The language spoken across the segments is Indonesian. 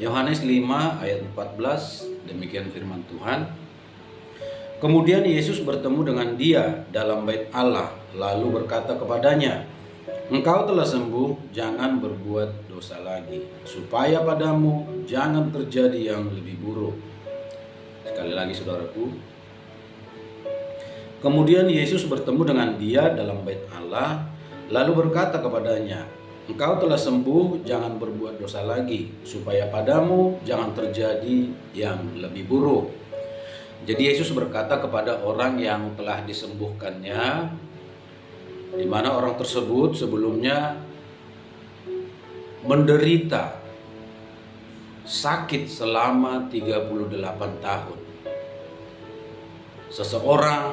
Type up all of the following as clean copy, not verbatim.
Yohanes 5 ayat 14, demikian firman Tuhan. Kemudian Yesus bertemu dengan dia dalam bait Allah, lalu berkata kepadanya, "Engkau telah sembuh, jangan berbuat dosa lagi, supaya padamu jangan terjadi yang lebih buruk." Sekali lagi saudaraku. Kemudian Yesus bertemu dengan dia dalam bait Allah, lalu berkata kepadanya, "Engkau telah sembuh, jangan berbuat dosa lagi, supaya padamu jangan terjadi yang lebih buruk." Jadi Yesus berkata kepada orang yang telah disembuhkannya, di mana orang tersebut sebelumnya menderita sakit selama 38 tahun. Seseorang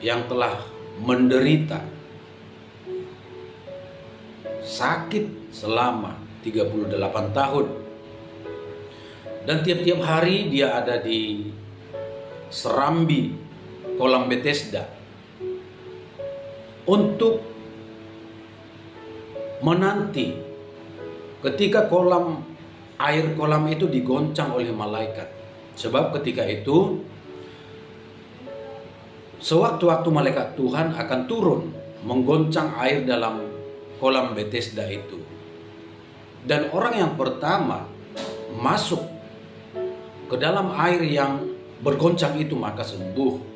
yang telah menderita sakit selama 38 tahun. Dan tiap-tiap hari dia ada di serambi kolam Bethesda untuk menanti ketika air kolam itu digoncang oleh malaikat. Sebab ketika itu sewaktu-waktu malaikat Tuhan akan turun menggoncang air dalam kolam Bethesda itu. Dan orang yang pertama masuk ke dalam air yang bergoncang itu maka sembuh.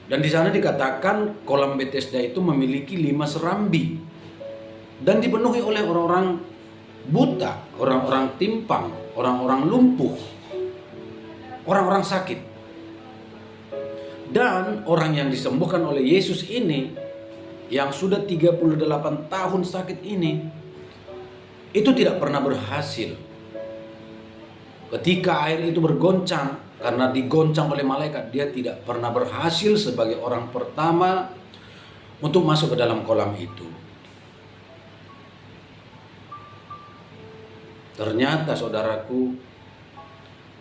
Dan di sana dikatakan kolam Bethesda itu memiliki 5 serambi dan dipenuhi oleh orang-orang buta, orang-orang timpang, orang-orang lumpuh, orang-orang sakit. Dan orang yang disembuhkan oleh Yesus ini yang sudah 38 tahun sakit ini itu tidak pernah berhasil. Ketika air itu bergoncang, karena digoncang oleh malaikat, dia tidak pernah berhasil sebagai orang pertama untuk masuk ke dalam kolam itu. Ternyata saudaraku,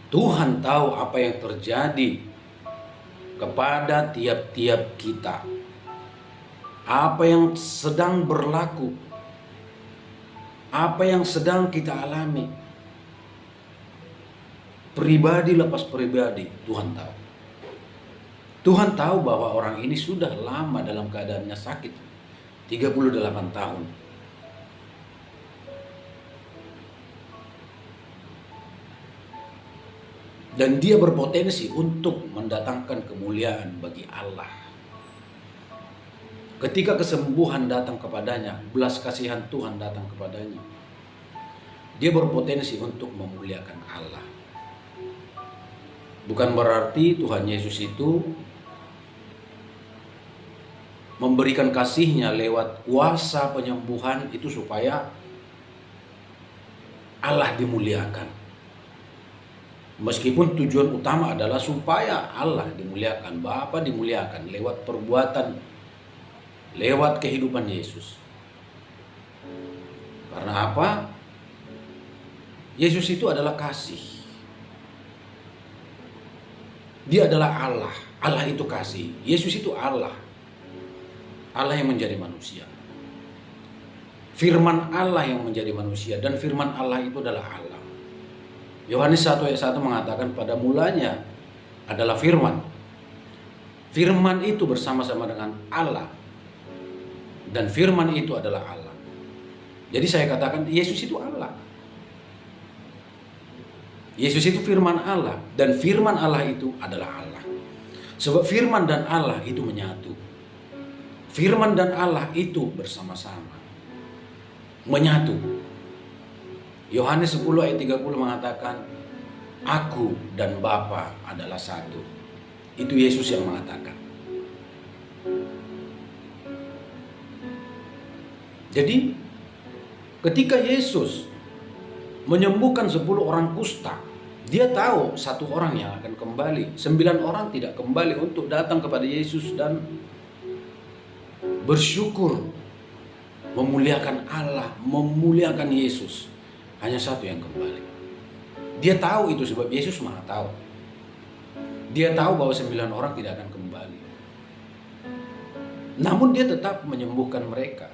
Tuhan tahu apa yang terjadi kepada tiap-tiap kita. Apa yang sedang berlaku, apa yang sedang kita alami. Pribadi lepas pribadi, Tuhan tahu. Tuhan tahu bahwa orang ini sudah lama dalam keadaannya sakit, 38 tahun. Dan dia berpotensi untuk mendatangkan kemuliaan bagi Allah. Ketika kesembuhan datang kepadanya, belas kasihan Tuhan datang kepadanya, dia berpotensi untuk memuliakan Allah. Bukan berarti Tuhan Yesus itu memberikan kasih-Nya lewat kuasa penyembuhan itu supaya Allah dimuliakan. Meskipun tujuan utama adalah supaya Allah dimuliakan, Bapa dimuliakan lewat perbuatan, lewat kehidupan Yesus. Karena apa? Yesus itu adalah kasih. Dia adalah Allah. Allah itu kasih. Yesus itu Allah. Allah yang menjadi manusia. Firman Allah yang menjadi manusia. Dan firman Allah itu adalah Allah. Yohanes 1 ayat 1 mengatakan pada mulanya adalah firman. Firman itu bersama-sama dengan Allah. Dan firman itu adalah Allah. Jadi saya katakan Yesus itu Allah. Yesus itu firman Allah, dan firman Allah itu adalah Allah. Sebab firman dan Allah itu menyatu. Firman dan Allah itu bersama-sama, menyatu. Yohanes 10 ayat 30 mengatakan, "Aku dan Bapa adalah satu." Itu Yesus yang mengatakan. Jadi ketika Yesus menyembuhkan 10 orang kusta, dia tahu 1 orang yang akan kembali. 9 orang tidak kembali untuk datang kepada Yesus dan bersyukur, memuliakan Allah, memuliakan Yesus. Hanya 1 yang kembali. Dia tahu itu sebab Yesus Maha tahu. Dia tahu bahwa 9 orang tidak akan kembali. Namun dia tetap menyembuhkan mereka.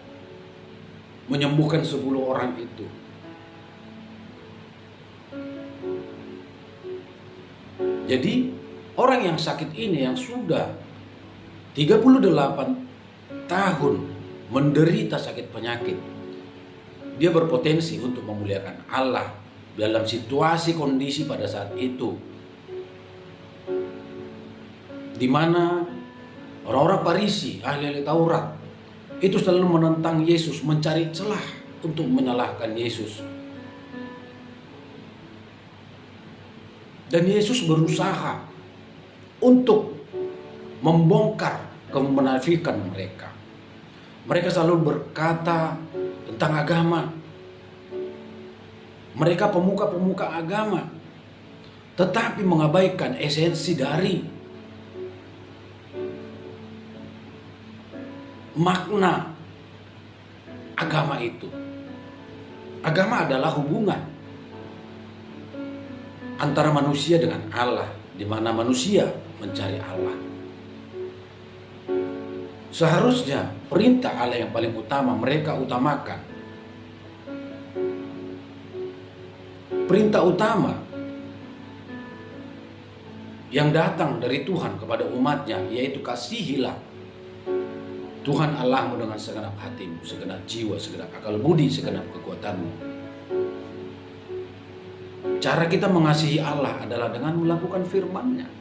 Menyembuhkan 10 orang itu. Jadi orang yang sakit ini yang sudah 38 tahun menderita sakit penyakit, dia berpotensi untuk memuliakan Allah dalam situasi kondisi pada saat itu, di mana orang-orang Farisi, ahli Taurat, itu selalu menentang Yesus, mencari celah untuk menyalahkan Yesus. Dan Yesus berusaha untuk membongkar kemunafikan mereka. Mereka selalu berkata tentang agama. Mereka pemuka-pemuka agama, tetapi mengabaikan esensi dari makna agama itu. Agama adalah hubungan antara manusia dengan Allah, di mana manusia mencari Allah. Seharusnya perintah Allah yang paling utama mereka utamakan. Perintah utama yang datang dari Tuhan kepada umatnya, yaitu kasihilah Tuhan Allahmu dengan segenap hatimu, segenap jiwa, segenap akal budi, segenap kekuatanmu. Cara kita mengasihi Allah adalah dengan melakukan firman-Nya.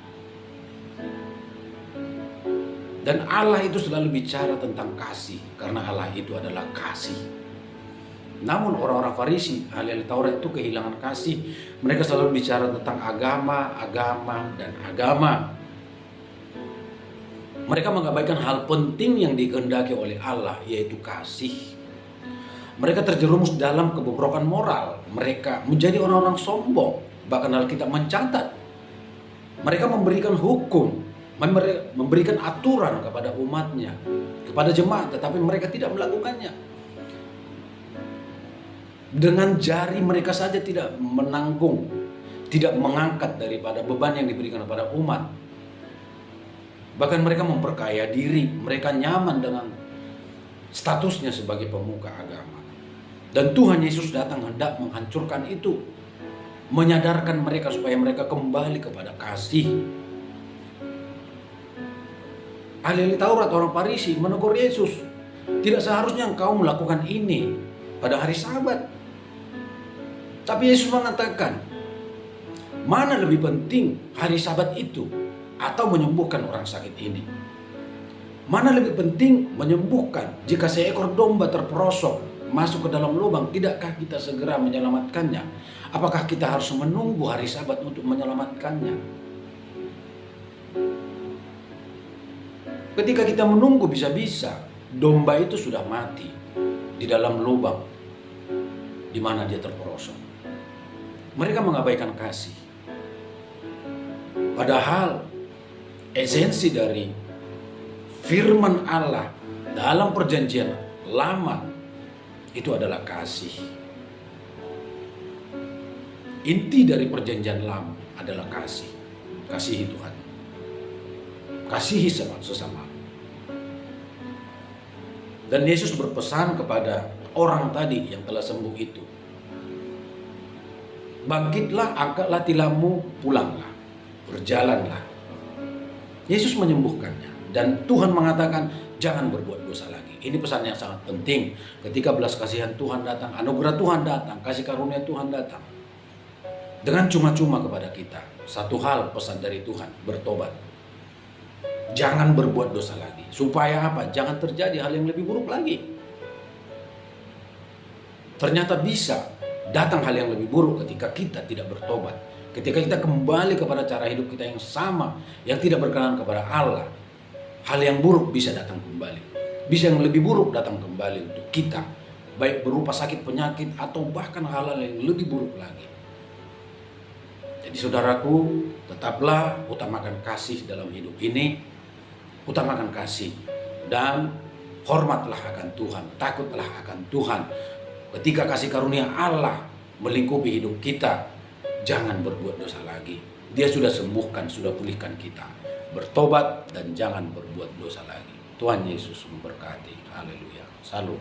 Dan Allah itu selalu bicara tentang kasih, karena Allah itu adalah kasih. Namun orang-orang Farisi, ahli Taurat itu kehilangan kasih. Mereka selalu bicara tentang agama, agama, dan agama. Mereka mengabaikan hal penting yang dikehendaki oleh Allah, yaitu kasih. Mereka terjerumus dalam kebobrokan moral. Mereka menjadi orang-orang sombong. Bahkan Alkitab mencatat, mereka memberikan hukum, memberikan aturan kepada umatnya, kepada jemaat, tetapi mereka tidak melakukannya. Dengan jari mereka saja tidak menanggung, tidak mengangkat daripada beban yang diberikan kepada umat. Bahkan mereka memperkaya diri, mereka nyaman dengan statusnya sebagai pemuka agama. Dan Tuhan Yesus datang hendak menghancurkan itu, menyadarkan mereka supaya mereka kembali kepada kasih. Ahli Taurat, orang Farisi menegur Yesus, tidak seharusnya engkau melakukan ini pada hari Sabat. Tapi Yesus mengatakan, mana lebih penting hari Sabat itu atau menyembuhkan orang sakit ini? Mana lebih penting menyembuhkan? Jika seekor domba terperosok masuk ke dalam lubang, tidakkah kita segera menyelamatkannya? Apakah kita harus menunggu hari Sabat untuk menyelamatkannya? Ketika kita menunggu, bisa-bisa domba itu sudah mati di dalam lubang di mana dia terperosok. Mereka mengabaikan kasih. Padahal esensi dari firman Allah dalam perjanjian lama itu adalah kasih. Inti dari perjanjian lama adalah kasih. Kasihi Tuhan. Kasihi sesama. Dan Yesus berpesan kepada orang tadi yang telah sembuh itu, bangkitlah, angkatlah tilammu, pulanglah, berjalanlah. Yesus menyembuhkannya. Dan Tuhan mengatakan, jangan berbuat dosa lagi. Ini pesan yang sangat penting. Ketika belas kasihan Tuhan datang, anugerah Tuhan datang, kasih karunia Tuhan datang, dengan cuma-cuma kepada kita. Satu hal pesan dari Tuhan, bertobat. Jangan berbuat dosa lagi. Supaya apa? Jangan terjadi hal yang lebih buruk lagi. Ternyata bisa datang hal yang lebih buruk ketika kita tidak bertobat. Ketika kita kembali kepada cara hidup kita yang sama, yang tidak berkenan kepada Allah, hal yang buruk bisa datang kembali. Bisa yang lebih buruk datang kembali untuk kita, baik berupa sakit penyakit atau bahkan hal-hal yang lebih buruk lagi. Jadi saudaraku, tetaplah utamakan kasih dalam hidup ini. Utamakan kasih dan hormatlah akan Tuhan, takutlah akan Tuhan. Ketika kasih karunia Allah melingkupi hidup kita, jangan berbuat dosa lagi. Dia sudah sembuhkan, sudah pulihkan kita. Bertobat dan jangan berbuat dosa lagi. Tuhan Yesus memberkati. Haleluya. Salam.